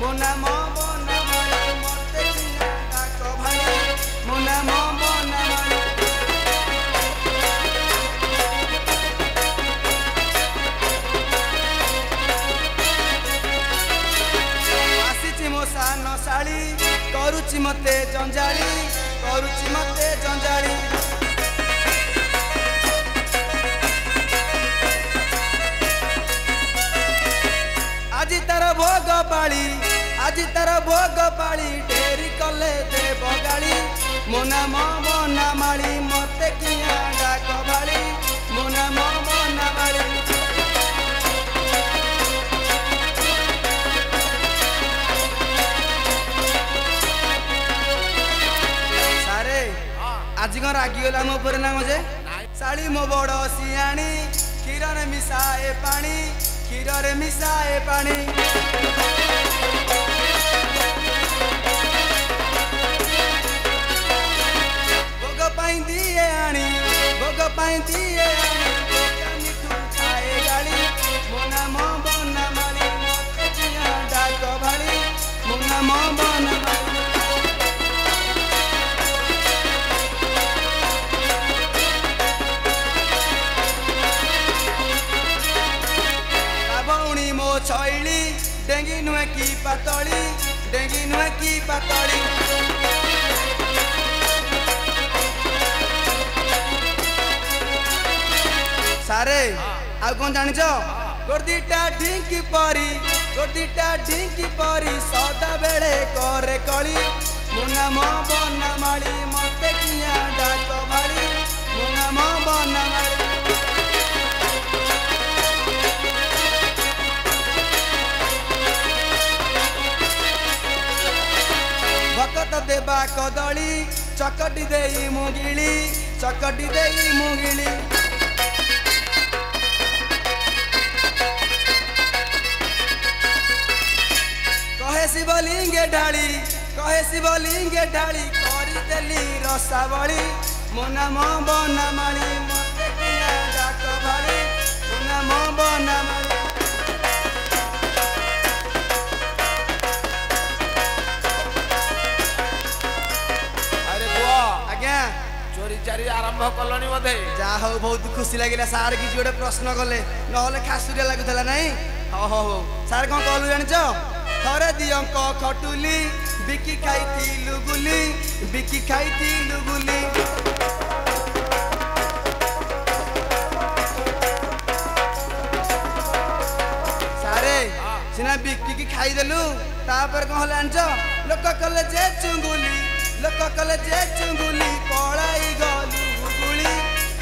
ମୋ ନାମ ବନମାଳୀ ମତେ କିଆଁ ଡାକ ଭାଳି ମୋ ନାମ ବନମାଳୀ ଆସିଛି ମୋ ସାନ ଶାଳୀ କରୁଛି ମତେ ଜଞ୍ଜାଳି କରୁଛି ମତେ ଜଞ୍ଜାଳି আজি তার ভোগ পাଳି আজি তার ভোগ পাଳି ডেরি কলে দেব গাଳି ମୋ ନାମ ବନମାଳୀ ମତେ କିଆଁ ଡାକ ଭାଳି ମୋ ନାମ ବନମାଳୀ ସାରେ ଆଜି କଣ ରାଗିଗଲା ମୋ ଉପରେ ନା ଯେ ଶାଳୀ ମୋ ବଡ଼ ସିଆଣି କ୍ଷୀରରେ ମିଶାଏ ପାଣି କ୍ଷୀରରେ ମିଶାଏ ପାଣି ଭୋଗ ପାଇଁ ଦିଏ ଆଣି ଭୋଗ ପାଇଁ ଦିଏ ଆଣି ମିଠୁ ଖାଏ ଗାଳି ମୋ ନାମ ବନମାଳୀ ମତେ କିଆଁ ଡାକ ଭାଳି ମୋ ନାମ ବନମାଳୀ ଛଇଳି ଡେଙ୍ଗି ନୁହେଁ କି ପାତଳି ଡେଙ୍ଗି ନୁହେଁ କି ପାତଳି ସାରେ ଆଉ କଣ ଜାଣିଛ ଗୋଦିଟା ଢିଙ୍କି ପରି ଗୋଦିଟା ଢିଙ୍କି ପରି ସଦାବେଳେ କରେ କଳି ମୋ ନାମ ବନମାଳୀ ମତେ କିଆଁ ଡାକ ଭାଳି ମୋ ନାମ ବନମାଳୀ ଭକତ ଦେବା କଦଳୀ ଚକଟି ଦେଇ ମୁଗିଳି ଚକଟି ଦେଇ ମୁଗିଳି କହେ ଶିବଲିଙ୍ଗେ ଢାଳି କହେ ଶିବଲିଙ୍ଗେ ଢାଳି କରିଦେଲି ରସାବଳି ମୋ ନାମ ବନମାଳୀ ମତେ କିଆଁ ଡାକ ଭାଳି ମୋ ନାମ ବନମାଳୀ चोरी चारी आरंभ कलनी बोधे जा हो बहुत खुशी लगिला सार कि गोटे प्रश्न कले नहले खासुरिया लागुला नहीं हो हो हो सार कौन कहलु जानिच थरे दी अंक खटुली बिकी खाइथिलु गुली बिकी खाइथिलु गुली सारे सिना बिकी की खाइदेलु तापर कौन हला जानिच लोक कले जे चुंगुली लोक कले जे चुंगुली पड़ाई गलु गुली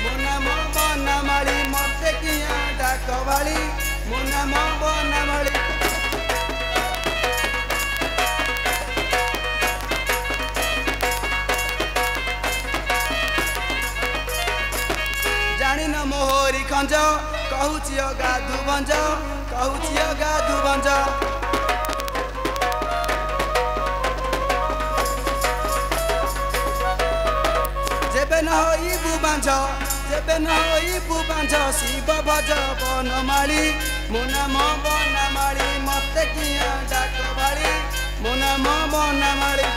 मो नाम बनमाळी मते कियां डाक भाली मो नाम बनमाळी जानी न मोहरी खंज कहूची गाधु भंज कहूची गाधु भंज जेबे न होई बुबांझ जेबे न होई बुबांझ शिव भज बनमाळी मो नाम बनमाळी मते कियां डाक भाली मो नाम बनमाळी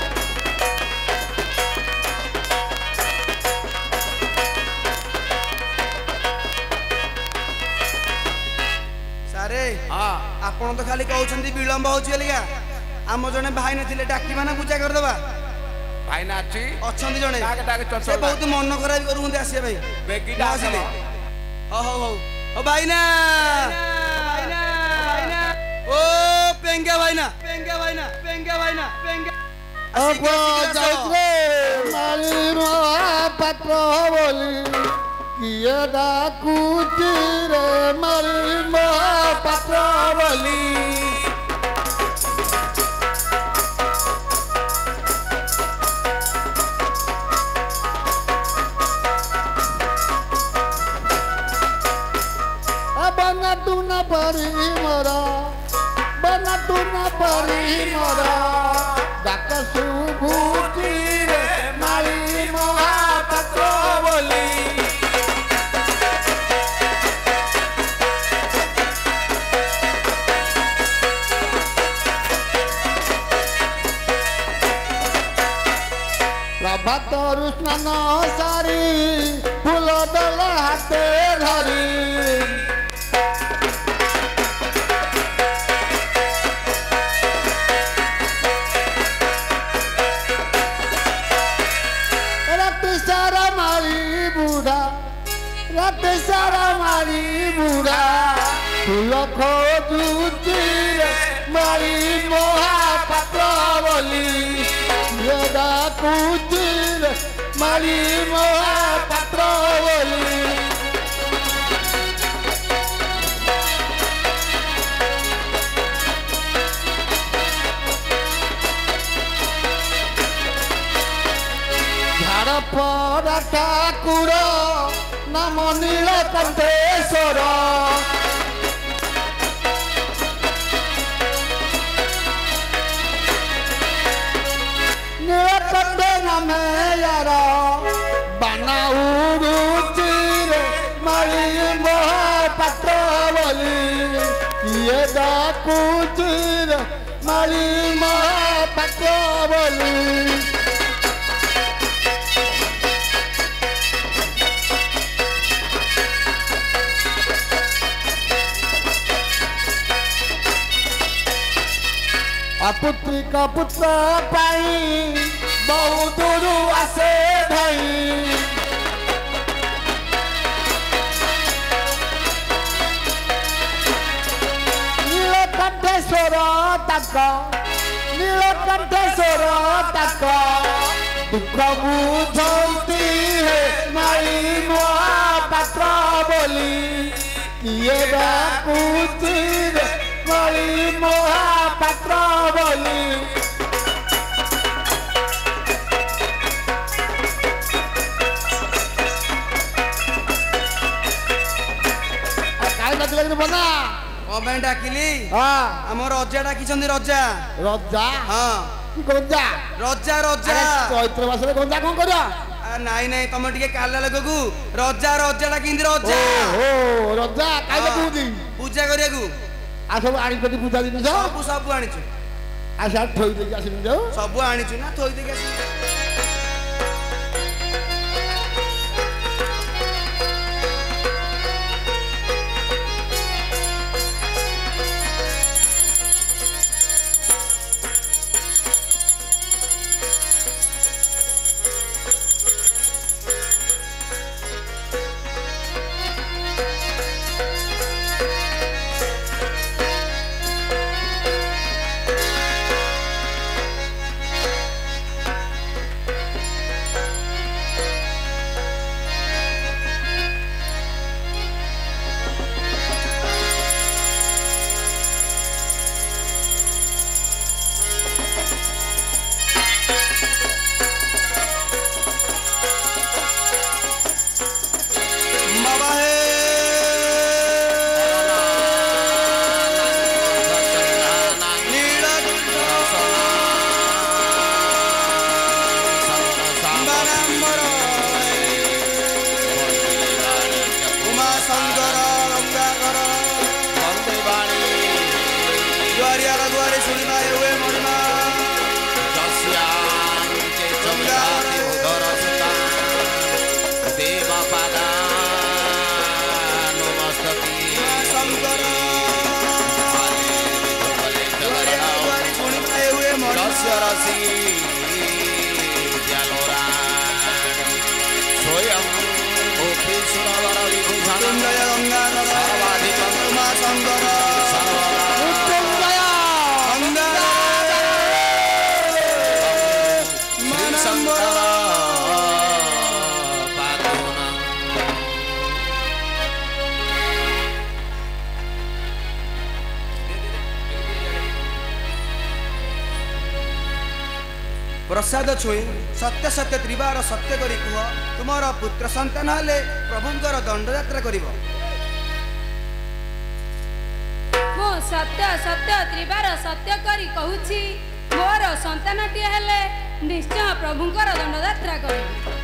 सारे आपण तो खाली कहउछंती विलंब होची लिया आम जने भाई नथिले डाकी माना पूजा कर देबा भाई ना अछि अछंती जने से बहुत मन खराब करूंते आसे भाई बेगीटा आसिले हो हो हो ओ भाई ना ओ पेंगा भाई ना पेंगा भाई ना पेंगा भाई ना पेंगा अब जाइले माली मा पत्र बोली किए डाकुची रे माली मा पत्र बोली बना तू न परी मोरा बना तू न परी मोरा डाक सुभूति रे माली महापत्र बोली ସକାଳୁ ସ୍ନାନ ସାରି ଫୁଲ ଡୋଲ ହାତେ ଧରି ରାତି ସାରା ମାରି ବୁଢ଼ା ରାତି ସାରା ମାରି ବୁଢ଼ା ଫୁଲ ଖୋଜୁଛି ମାରି ମହାପାତ୍ର ବୋଲି ডাকুছি মারি মহাপাত্র বলি ঝাড় পড়া ঠাকুর নাম নীলকণ্ঠেশ্বর মেয়ার বানা উড়ুচি রে মারি মহাপাত্র বলি কিয়ে ডাকুচি রে মারি মহাপাত্র বলি অপুত্রিক পুত্র পাই বহু দূরু আসে ভাই নীলকণ্ঠেশ্বর তাক নীলকণ্ঠেশ্বর তাক দুঃখ বুঝন্তি হে মারি মহাপাত্র বলি কিয়ে ডাকুছি রে মারি মহাপাত্র বলি বনা কমেন্ট ডাকিলি হ্যাঁ আমার রজা ডাকিছন্তি রজা রজা হ্যাঁ কি গঞ্জা রজা রজা চৈত্র মাসে গঞ্জা কোন করিয়া নাই নাই তুমি টিকে কালা লগକୁ রজা রজা ডাকিন্দি রজা ও রজা কাইলে কুদি পূজা করিয়াকু আ সব আনি কতি পূজা জিনিস সবু সবু আনিছু আশা থই দেই আসিনি যাও সবু আনিছু না থই দেই আসি प्रसाद छुई सत्य सत्य त्रिवार सत्य करी कुह तुमर पुत्र संतान हेले प्रभुंकर दंड यात्रा करिवो मो सत्य सत्य त्रिवार सत्य करी कहूची मोर संतानटी हेले निश्चय प्रभुंकर दंड यात्रा करिवो